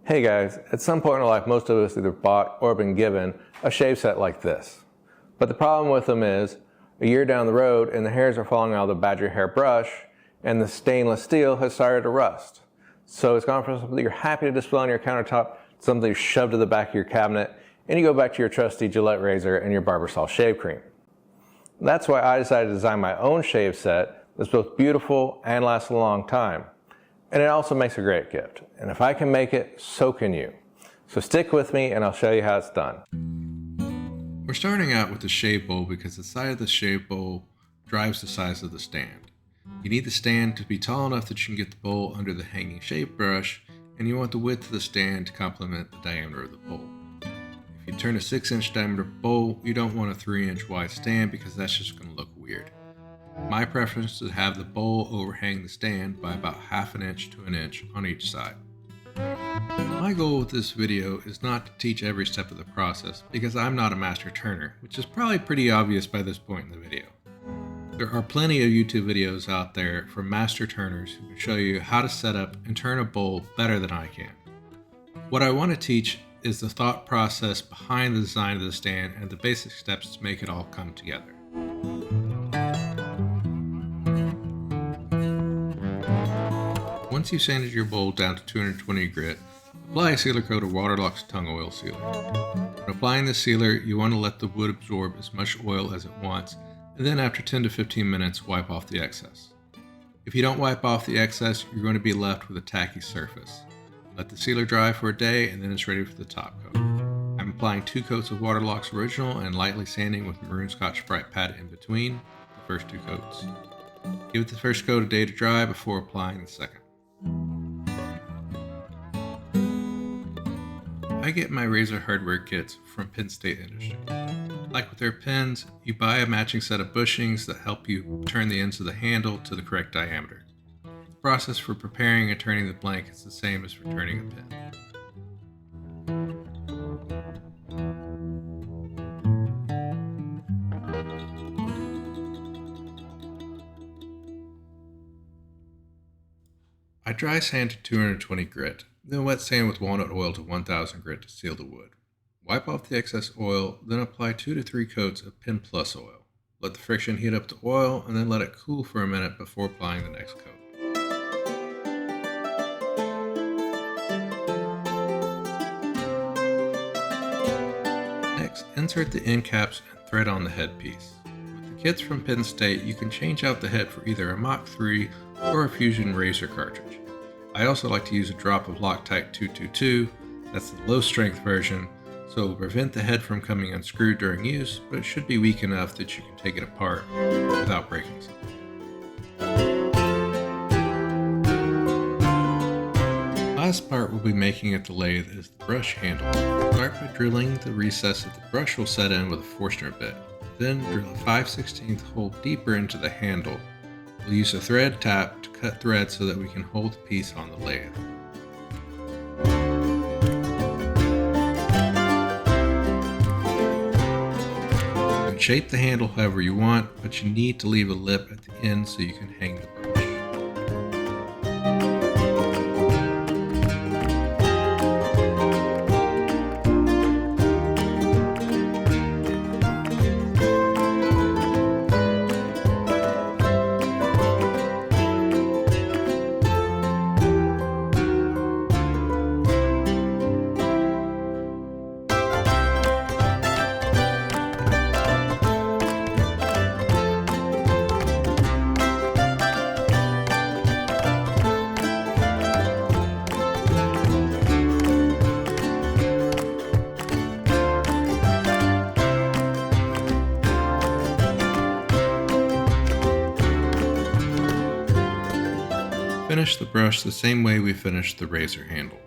Hey guys, at some point in our life, most of us either bought or been given a shave set like this. But the problem with them is, a year down the road and the hairs are falling out of the badger hair brush and the stainless steel has started to rust. So it's gone from something you're happy to display on your countertop to something shoved to the back of your cabinet, and you go back to your trusty Gillette razor and your Barbasol shave cream. That's why I decided to design my own shave set that's both beautiful and lasts a long time. And it also makes a great gift. And if I can make it, so can you. So stick with me and I'll show you how it's done. We're starting out with the shave bowl because the side of the shave bowl drives the size of the stand. You need the stand to be tall enough that you can get the bowl under the hanging shave brush, and you want the width of the stand to complement the diameter of the bowl. If you turn a 6-inch diameter bowl, you don't want a 3-inch wide stand because that's just going to look weird. My preference is to have the bowl overhang the stand by about 1/2 inch to 1 inch on each side. My goal with this video is not to teach every step of the process because I'm not a master turner, which is probably pretty obvious by this point in the video. There are plenty of YouTube videos out there from master turners who can show you how to set up and turn a bowl better than I can. What I want to teach is the thought process behind the design of the stand and the basic steps to make it all come together. Once you've sanded your bowl down to 220 grit, apply a sealer coat of Waterlock's tongue oil sealer. When applying the sealer, you want to let the wood absorb as much oil as it wants, and then after 10 to 15 minutes, wipe off the excess. If you don't wipe off the excess, you're going to be left with a tacky surface. Let the sealer dry for a day, and then it's ready for the top coat. I'm applying 2 coats of Waterlock's Original and lightly sanding with Maroon Scotch-Brite pad in between the first 2 coats. Give it the first coat a day to dry before applying the second. I get my razor hardware kits from Penn State Industry. Like with their pens, you buy a matching set of bushings that help you turn the ends of the handle to the correct diameter. The process for preparing and turning the blank is the same as for turning a pen. I dry sand to 220 grit, then wet sand with walnut oil to 1000 grit to seal the wood. Wipe off the excess oil, then apply 2 to 3 coats of Pen Plus oil. Let the friction heat up the oil, and then let it cool for a minute before applying the next coat. Next, insert the end caps and thread on the headpiece. With the kits from Penn State, you can change out the head for either a Mach 3 or a Fusion razor cartridge. I also like to use a drop of Loctite 222, that's the low strength version, so it will prevent the head from coming unscrewed during use, but it should be weak enough that you can take it apart without breaking something. Last part we'll be making at the lathe is the brush handle. Start by drilling the recess that the brush will set in with a Forstner bit. Then drill a 5/16 hole deeper into the handle. We'll use a thread tap to cut thread so that we can hold the piece on the lathe. You can shape the handle however you want, but you need to leave a lip at the end so you can hang the brush. Finish the brush the same way we finished the razor handle.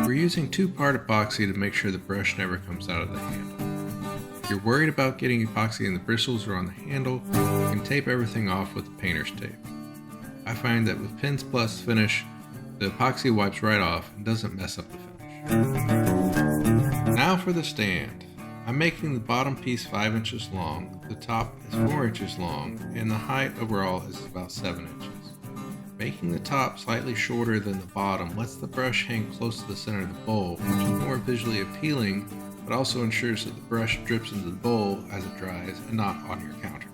We're using 2-part epoxy to make sure the brush never comes out of the handle. If you're worried about getting epoxy in the bristles or on the handle, you can tape everything off with the painter's tape. I find that with Pens Plus finish, The epoxy wipes right off and doesn't mess up the finish. Now for the stand. I'm making the bottom piece 5 inches long, the top is 4 inches long, and the height overall is about 7 inches. Making the top slightly shorter than the bottom lets the brush hang close to the center of the bowl, which is more visually appealing, but also ensures that the brush drips into the bowl as it dries and not on your counter.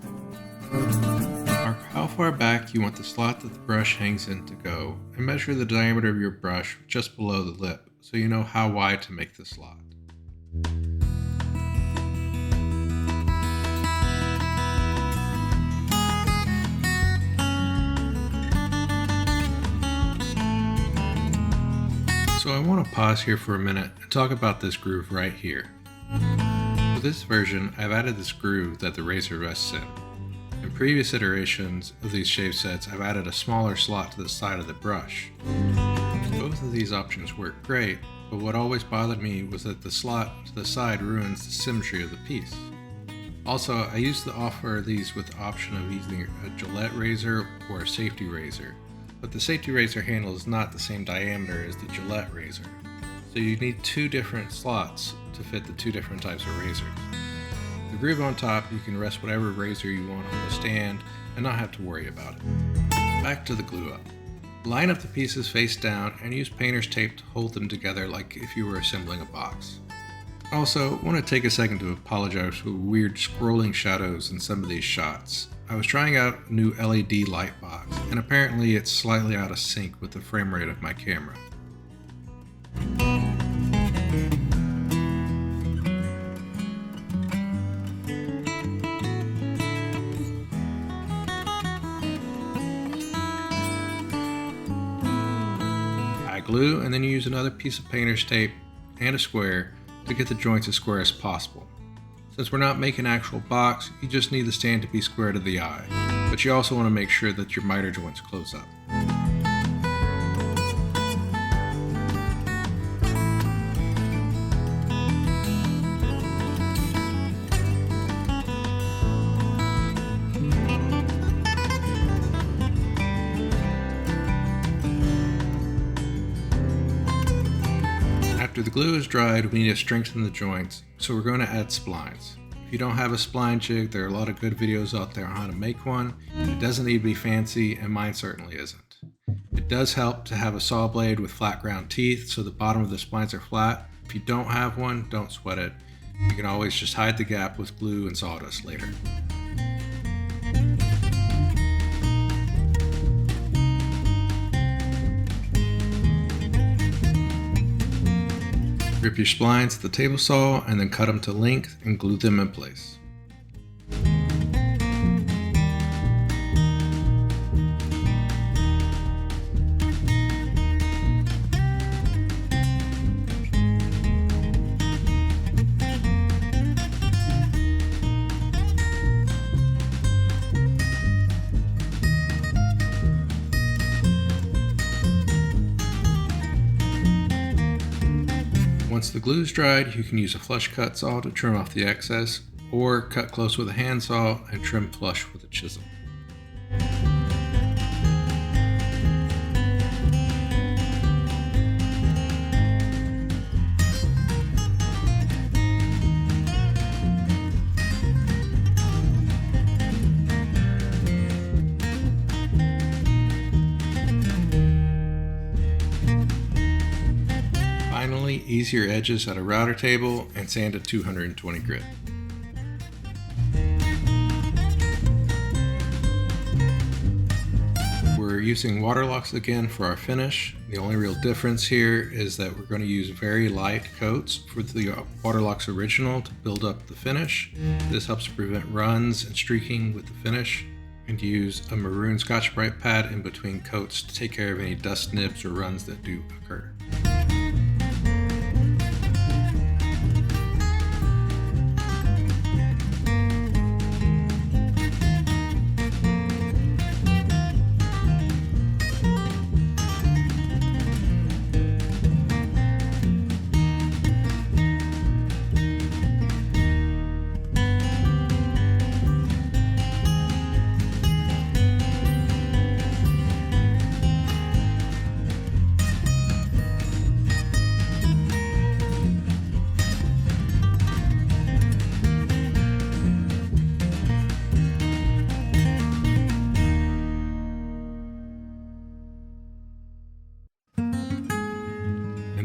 Mark how far back you want the slot that the brush hangs in to go, and measure the diameter of your brush just below the lip so you know how wide to make the slot. So I want to pause here for a minute and talk about this groove right here. For this version, I've added this groove that the razor rests in. In previous iterations of these shave sets, I've added a smaller slot to the side of the brush. Both of these options work great, but what always bothered me was that the slot to the side ruins the symmetry of the piece. Also, I used to offer these with the option of either a Gillette razor or a safety razor, but the safety razor handle is not the same diameter as the Gillette razor, so you need 2 different slots to fit the 2 different types of razors. The groove on top, you can rest whatever razor you want on the stand and not have to worry about it. Back to the glue up. Line up the pieces face down and use painter's tape to hold them together like if you were assembling a box. Also, I want to take a second to apologize for weird scrolling shadows in some of these shots. I was trying out a new LED light box, and apparently it's slightly out of sync with the frame rate of my camera. I glue, and then you use another piece of painter's tape and a square to get the joints as square as possible. Since we're not making an actual box, you just need the stand to be square to the eye, but you also want to make sure that your miter joints close up. After the glue is dried, we need to strengthen the joints, so we're going to add splines. If you don't have a spline jig, there are a lot of good videos out there on how to make one. It doesn't need to be fancy, and mine certainly isn't. It does help to have a saw blade with flat ground teeth so the bottom of the splines are flat. If you don't have one, don't sweat it. You can always just hide the gap with glue and sawdust later. Grip your splines at the table saw and then cut them to length and glue them in place. Once the glue is dried, you can use a flush cut saw to trim off the excess, or cut close with a handsaw and trim flush with a chisel. Finally, ease your edges at a router table and sand at 220 grit. We're using water locks again for our finish. The only real difference here is that we're going to use very light coats for the water locks original to build up the finish. This helps to prevent runs and streaking with the finish, and use a maroon Scotch-Brite pad in between coats to take care of any dust nibs or runs that do occur.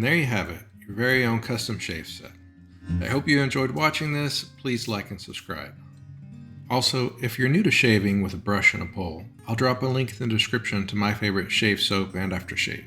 And there you have it, your very own custom shave set. I hope you enjoyed watching this. Please like and subscribe. Also, if you're new to shaving with a brush and a pole, I'll drop a link in the description to my favorite shave soap and aftershave.